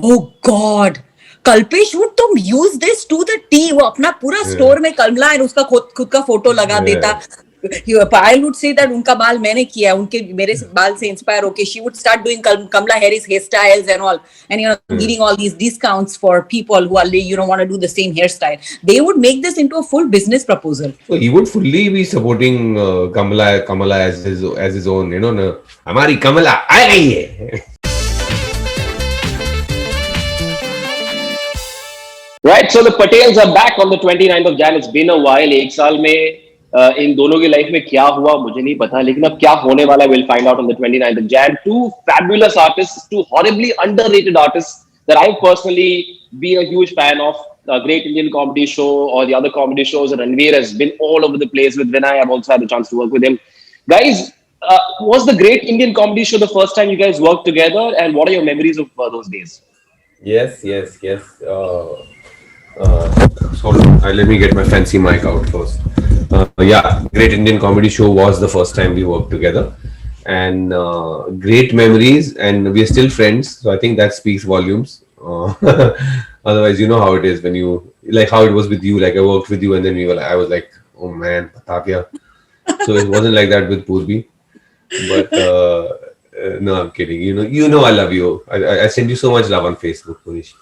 Oh God. Kalpesh would तो use this to the T. वो अपना पूरा स्टोर में कमला एंड उसका खुद का फोटो लगा देता. पायल वुड से दैट उनका बाल मैंने किया, उनके मेरे बाल से इंस्पायर होके she would start doing Kamala Harris hair styles and all, and you know giving all these discounts for people who are want to do the same hairstyle. They would make this into a full business proposal. So he would fully be supporting Kamala as his own, no, हमारी Kamala आ गई है. Right, so the Patels are back on the 29th of Jan. It's been a while. एक साल में इन दोनों की life में क्या हुआ मुझे नहीं पता, लेकिन अब क्या होने वाला है we'll find out on the 29th of Jan. Two fabulous artists, two horribly underrated artists that I've personally been a huge fan of. A Great Indian Comedy Show or the other comedy shows. Ranveer has been all over the place with Vinay. I've also had the chance to work with him. Guys, was the Great Indian Comedy Show the first time you guys worked together, and what are your memories of those days? Yes. Hold on, let me get my fancy mic out first. Yeah, Great Indian Comedy Show was the first time we worked together, and great memories, and we're still friends. So I think that speaks volumes. Otherwise, you know how it is when you like how it was with you. Like I worked with you, and then I was like, oh man, Batavia. So it wasn't like that with Purbi, but no, I'm kidding. You know, I love you. I send you so much love on Facebook, Manish.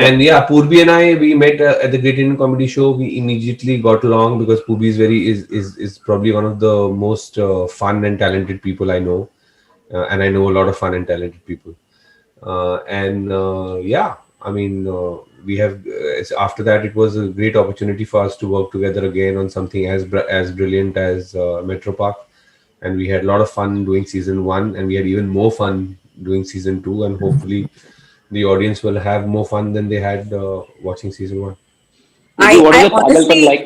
And yeah, Purbi and I, we met at the Great Indian Comedy Show. We immediately got along because Purbi is probably one of the most fun and talented people I know, and I know a lot of fun and talented people. Yeah, I mean, we have after that it was a great opportunity for us to work together again on something as brilliant as Metro Park, and we had a lot of fun doing season 1, and we had even more fun doing season 2, and hopefully the audience will have more fun than they had watching season 1. What is I the honestly, like?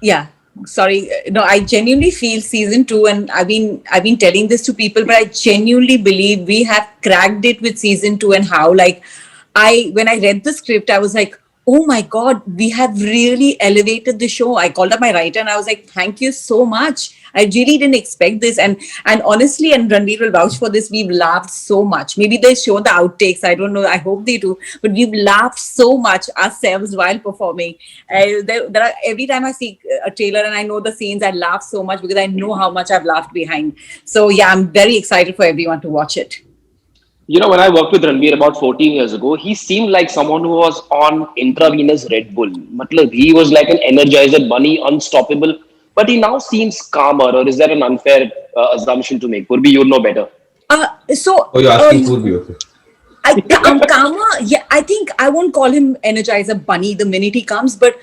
yeah. Sorry, no. I genuinely feel season 2, and I've been telling this to people, but I genuinely believe we have cracked it with season 2. And how, like, when I read the script, I was like, oh my God, we have really elevated the show. I called up my writer and I was like, thank you so much. I really didn't expect this. And honestly, and Ranveer will vouch for this, we've laughed so much. Maybe they show the outtakes. I don't know. I hope they do. But we've laughed so much ourselves while performing. There are, every time I see a trailer and I know the scenes, I laugh so much because I know how much I've laughed behind. So yeah, I'm very excited for everyone to watch it. You know, when I worked with Ranveer about 14 years ago, he seemed like someone who was on intravenous Red Bull. Matlab, he was like an energizer bunny, unstoppable. But he now seems calmer, or is that an unfair assumption to make? Purbi, you know better. Oh, you're asking Purbi, okay. I'm calmer. Yeah, I think I won't call him energizer bunny the minute he comes, but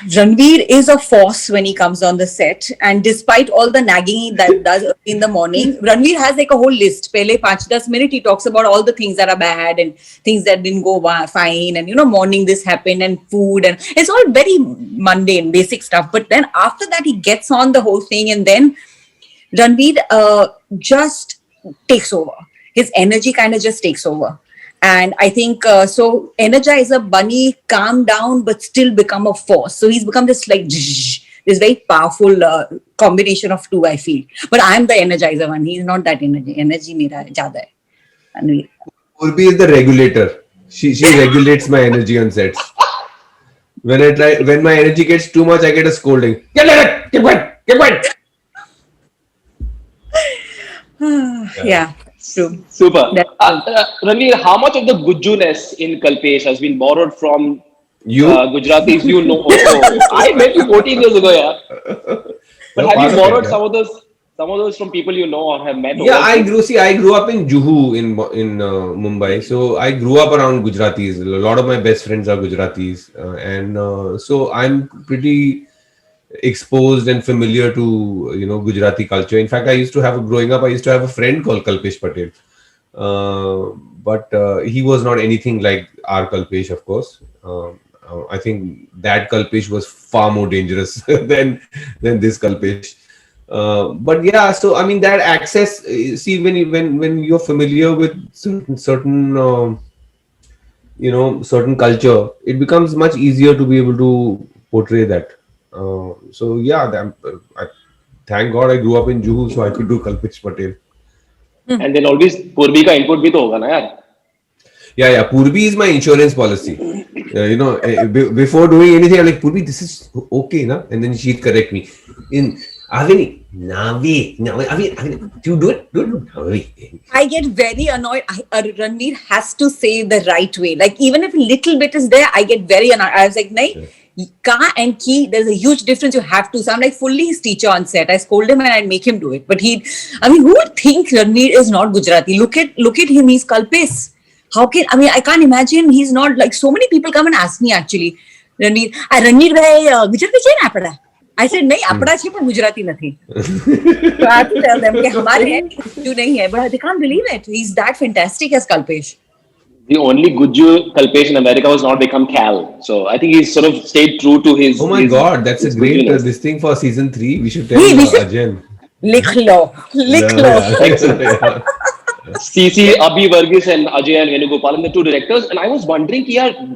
Ranveer is a force when he comes on the set, and despite all the nagging he does in the morning, Ranveer has like a whole list. Pehle 5-10 minutes he talks about all the things that are bad and things that didn't go fine, and morning this happened and food, and it's all very mundane, basic stuff. But then after that he gets on the whole thing, and then Ranveer just takes over. His energy kind of just takes over. And I think so Energizer Bunny calm down but still become a force. So he's become this like this very powerful combination of two, I feel. But I'm the Energizer one. He's not that energy. Energy mera zyada hai. Purbi is the regulator. She regulates my energy on sets. When my energy gets too much, I get a scolding. Keep quiet. Yeah. True. Super. Ranveer, how much of the Gujju-ness in Kalpesh has been borrowed from Gujaratis you know also? I met you 14 years ago, yeah. But have you borrowed some of those from people you know or have met? Yeah, I grew up in Juhu in Mumbai. So I grew up around Gujaratis. A lot of my best friends are Gujaratis. So I'm pretty exposed and familiar to Gujarati culture. In fact, growing up I used to have a friend called Kalpesh Patel, but he was not anything like our Kalpesh, of course. I think that Kalpesh was far more dangerous than this Kalpesh. But yeah, so I mean that access. See, when you're familiar with certain certain culture, it becomes much easier to be able to portray that. So yeah, thank God I grew up in Juhu, so I could do Kalpesh Patel. And then always Purbi ka input bhi to hoga na yaar. Yeah. Purbi is my insurance policy. Before doing anything, I'm like, Purbi, this is okay, na? And then she'd correct me. In Avini, Navi, Avini, you do it, Navi. I get very annoyed. Ranveer has to say the right way. Like, even if a little bit is there, I get very annoyed. I was like, nahi, ka and ki, there's a huge difference. You have to. So I'm like fully his teacher on set. I scold him and I'd make him do it. But who would think Ranveer is not Gujarati? Look at him. He's Kalpis. I can't imagine he's not, like, so many people come and ask me actually, Ranveer bhai, Gujarati chain apada. I said, nahi, apada chain par Gujarati nathi. So I have to tell them, ke hamare hai, you nahi hai. But they can't believe it. He's that fantastic as Kalpesh. The only Guju Kalpesh in America was not become Cal. So I think he's sort of stayed true to his. Oh my his, God, that's a his great Gujuness. this thing for season 3. We should tell We should- Ajan. Likh lo. Yeah. CC, Abhi Varghese and Ajay and Venugopalan, the two directors. And I was wondering,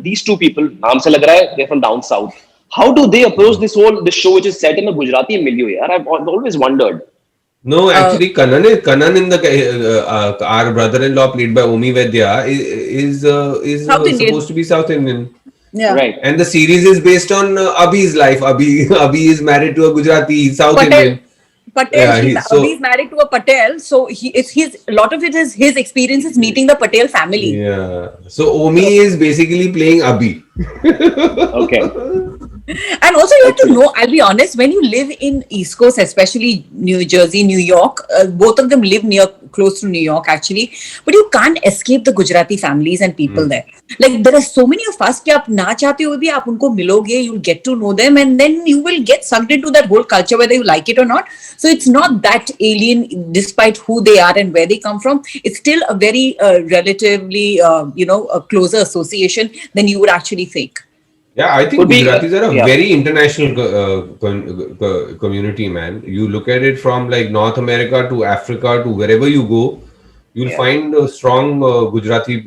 these two people, naam se lag raha hai, they're from down south. How do they approach this show which is set in a Gujarati milieu? Yaar? I've always wondered. No, actually, Kanan in the our brother-in-law played by Omi Vedya is South Indian. supposed to be South Indian, Yeah. Right. and the series is based on Abhi's life. Abhi is married to a Gujarati South Patel. Indian. Patel, Yeah, he's married to a Patel, so a lot of it is his experiences meeting the Patel family. Yeah, so Omi is basically playing Abhi. Okay. And also, you have to know, I'll be honest, when you live in East Coast, especially New Jersey, New York, both of them live close to New York actually, but you can't escape the Gujarati families and people there. Like, there are so many of us कि आप ना चाहते हुए भी आप उनको मिलोगे, you'll get to know them, and then you will get sucked into that whole culture whether you like it or not. So it's not that alien despite who they are and where they come from. It's still a very relatively a closer association than you would actually think. Yeah, I think Could be, Gujaratis are a yeah. very international community, man. You look at it from like North America to Africa to wherever you go, you'll find a strong Gujarati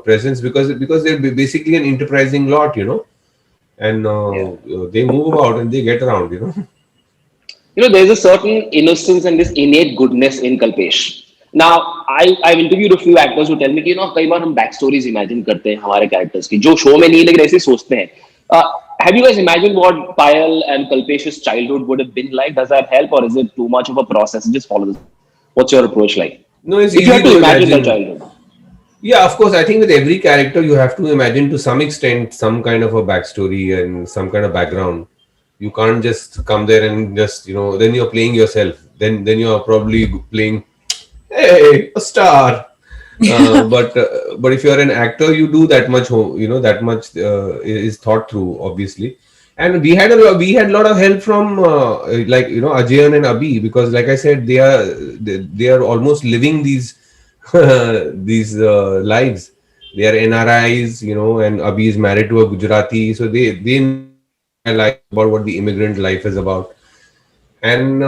presence because they're basically an enterprising lot, and they move about and they get around, There's a certain innocence and this innate goodness in Kalpesh. Now, I've interviewed a few actors who tell me कि कई बार हम back stories imagine करते हैं हमारे characters की जो show में नहीं लेकिन ऐसे सोचते हैं. Have you guys imagined what Payal and Kalpesh's childhood would have been like? Does that help, or is it too much of a process? Just follow this. What's your approach like? No, it's If you easy had to to imagine their imagine. childhood. Yeah, of course. I think with every character, you have to imagine to some extent some kind of a backstory and some kind of background. You can't just come there and just then you're playing yourself. Then you're probably playing, hey, a star. But if you're an actor, you do that much. That much is thought through, obviously. And we had a lot of help from Ajayan and Abhi, because like I said, they are almost living these these lives. They are NRIs, and Abhi is married to a Gujarati, so they know about what the immigrant life is about. And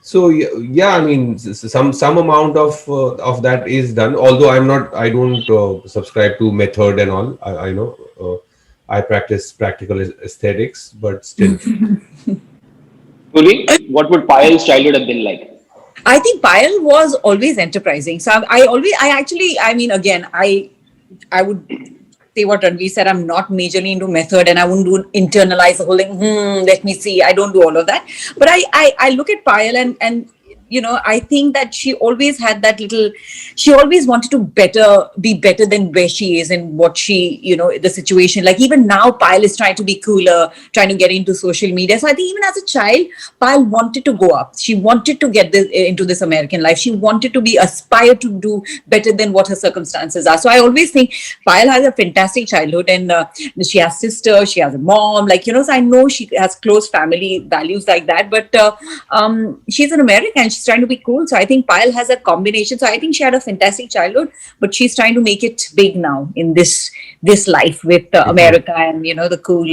so yeah, I mean, some amount of that is done. Although I don't subscribe to method and all. I know I practice practical aesthetics, but still. Purbi, what would Payal's childhood have been like? I think Payal was always enterprising. So I would say what Ranveer said. I'm not majorly into method, and I wouldn't internalize the whole thing. Let me see. I don't do all of that. But I look at Payal and I think that she always had that she always wanted to be better than where she is and what she, the situation. Like even now, Payal is trying to be cooler, trying to get into social media. So I think even as a child, Payal wanted to go up. She wanted to get into this American life. She wanted to aspire to do better than what her circumstances are. So I always think Payal has a fantastic childhood, and she has sister, she has a mom, so I know she has close family values like that. But she's an American. She's trying to be cool. So I think Payal has a combination. So I think she had a fantastic childhood, but she's trying to make it big now in this life with America and the cool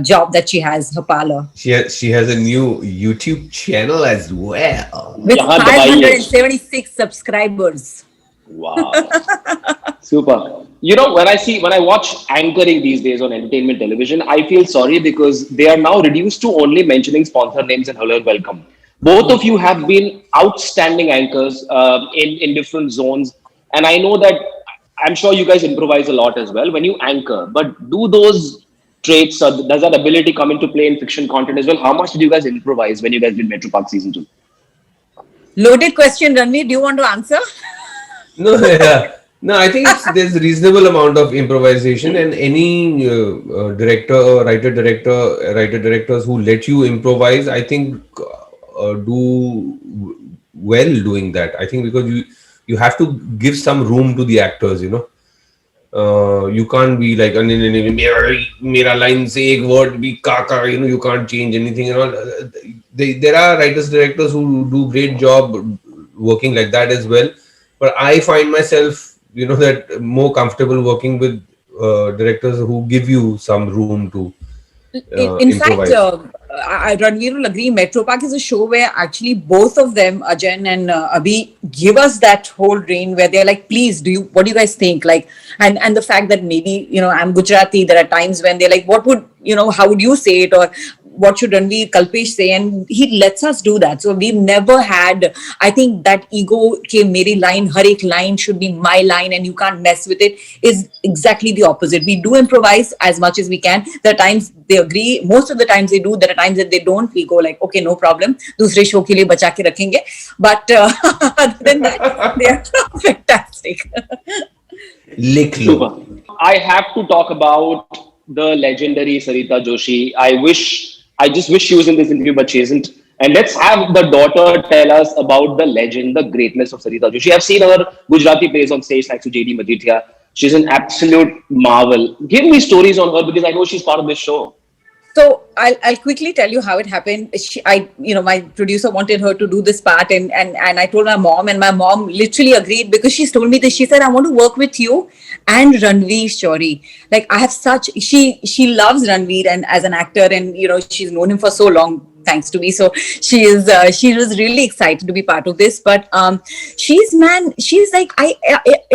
job that she has, her parlor. She has a new YouTube channel as well. With 576 subscribers. Wow. Super. When I watch anchoring these days on entertainment television, I feel sorry because they are now reduced to only mentioning sponsor names and hello and welcome. Both of you have been outstanding anchors in different zones. And I know that I'm sure you guys improvise a lot as well when you anchor, but do those traits, or does that ability come into play in fiction content as well? How much did you guys improvise when you guys did Metro Park season 2? Loaded question, Ranveer. Do you want to answer? No, yeah. No, I think there's reasonable amount of improvisation, and any director or writer directors who let you improvise, I think do well doing that. I think because you have to give some room to the actors, you can't be like mera line se ek word bhi kaka, you can't change anything and all. There are writers directors who do great job working like that as well, but I find myself that more comfortable working with directors who give you some room to In fact, improvise. Ranveer will agree. Metro Park is a show where actually both of them, Ajan and Abhi, give us that whole reign where they're like, "Please, what do you guys think?" Like, and the fact that maybe I'm Gujarati. There are times when they're like, "What would how would you say it?" Or what should Ranveer Kalpesh say? And he lets us do that. So we've never had, I think, that ego ke meri line, har ek line should be my line and you can't mess with it, is exactly the opposite. We do improvise as much as we can. There are times they agree, most of the times they do. There are times that they don't. We go like, okay, no problem, दूसरे show के लिए बचा के रखेंगे. But other than that, they are fantastic. लिख लो. Super. I have to talk about the legendary Sarita Joshi. I just wish she was in this interview, but she isn't. And let's have the daughter tell us about the legend, the greatness of Sarita Joshi. I've seen her Gujarati plays on stage like to JD Maditya. She's an absolute marvel. Give me stories on her because I know she's part of this show. So I'll quickly tell you how it happened. My producer wanted her to do this part, and I told my mom, and my mom literally agreed because she's told me this. She said, "I want to work with you and Ranvir Shorey. Like I have she loves Ranveer and as an actor, and she's known him for so long." Thanks to me, so she was really excited to be part of this. But she's like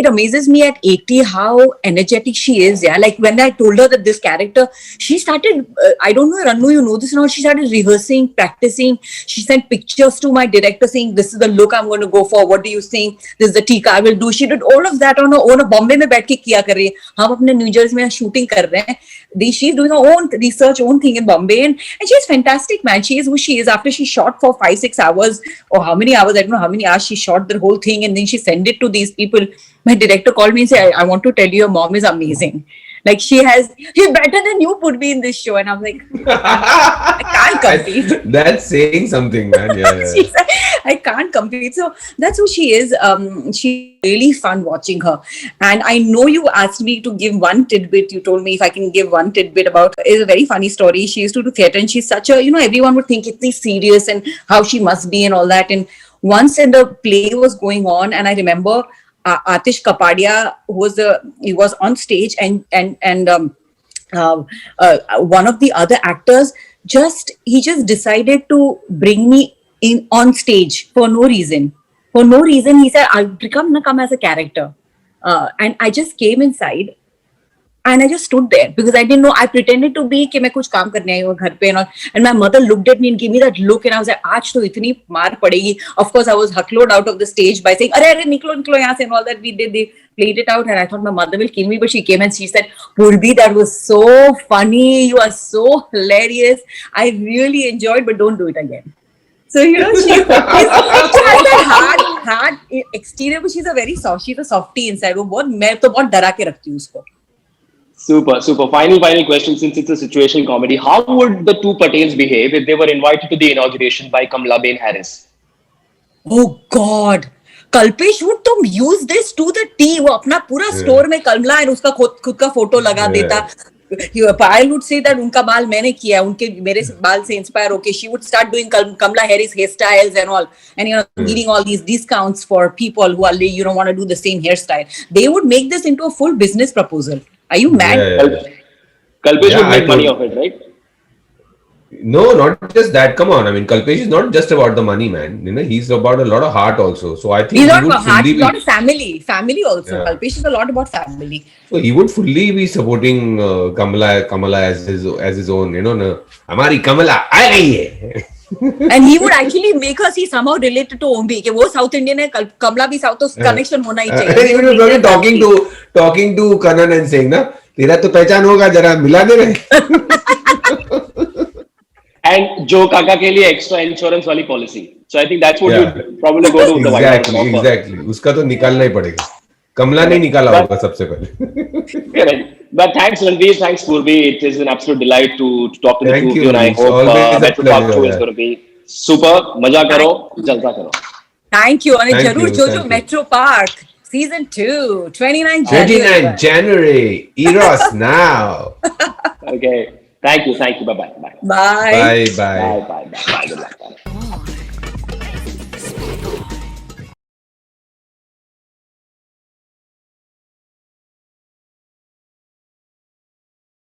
it amazes me at 80 how energetic she is. Yeah, like when I told her that this character, she started I don't know, Rannu, you know this or not, she started rehearsing, practicing. She sent pictures to my director saying, "This is the look I'm going to go for, what do you think? This is the tika I will do." She did all of that on her own. Bombay में बैठ के किया कर रही है, हम अपने new Jersey में शूटिंग कर रहे हैं. She's doing her own research, own thing in Bombay, and she's fantastic, man. She is who she is. After she shot for 5-6 hours, or how many hours, I don't know how many hours she shot the whole thing, and then she sent it to these people. My director called me and said, I want to tell you, your mom is amazing. Like she's better than you, Purbi, in this show. And I'm like, I can't compete. That's saying something, man. Yeah. I can't compete. So that's who she is. She's really fun watching her. And I know you asked me to give one tidbit. You told me if I can give one tidbit about her. It's a very funny story. She used to do theatre, and she's such a, everyone would think it's serious and how she must be and all that. And once the play was going on, and I remember Atish Kapadia, he was on stage, and one of the other actors he just decided to bring me in on stage for no reason. For no reason, he said, "I'll come as a character," and I just came inside. And I just stood there because I didn't know. I pretended to be कि मैं कुछ काम करने आई हूँ घर पे, and my mother looked at me and gave me that look, and I was like, आज तो इतनी मार पड़ेगी. Of course, I was hustled out of the stage by saying, अरे निकलो यहाँ से, and all that we did. They played it out, and I thought my mother will kill me, but she came and she said, "Purbi, that was so funny. You are so hilarious. I really enjoyed, but don't do it again." So she has that hard exterior, but she's a very soft. She's a softie inside. मैं तो बहुत डरा के रखती हूँ उसको. Super. Final question, since it's a situational comedy. How would the two Patels behave if they were invited to the inauguration by Kamalaben Harris? Oh God, Kalpesh would तो use this to the T. वो अपना पूरा store में कमला और उसका खुद का photo लगा देता. Payal would say that उनका बाल मैंने किया, मेरे बाल से inspire होके she would start doing Kamala Harris hairstyles and all, and giving all these discounts for people who are want to do the same hairstyle. They would make this into a full business proposal. Are you mad? Kalpesh would make money off it, right? No, not just that. Come on. I mean, Kalpesh is not just about the money, man. He's about a lot of heart also. So I think he's not about heart, a lot of family also. Yeah. Kalpesh is a lot about family. So he would fully be supporting Kamala as his own. Hamari Kamala, aa gayi hai. And he would actually make us see somehow related to Ombi. कि वो South Indian है, कमला भी South, तो connection होना ही चाहिए. And he was probably talking to Kanan and saying, "ना तेरा तो पहचान होगा जरा मिला दे रहे." And Joe Kaka के लिए extra insurance वाली policy. So I think that's what Yeah. you'd probably go to the White House and offer. Exactly. उसका तो निकालना ही पड़ेगा. कमला ने निकाला But- होगा सबसे पहले. Correct. But thanks Ranveer, thanks Purbi. It is an absolute delight to talk to the Thank two of you, you, and I Manish. hope Always a Metro Park pleasure, show is yeah. going to be super. मजा करो, जलसा करो. Thank you. And Thank जरूर you, जोजो thank you. Metro Park season 2, 29 29 January. Eros now. Okay. Thank you. Bye bye. Bye. Bye bye. Bye. Good luck.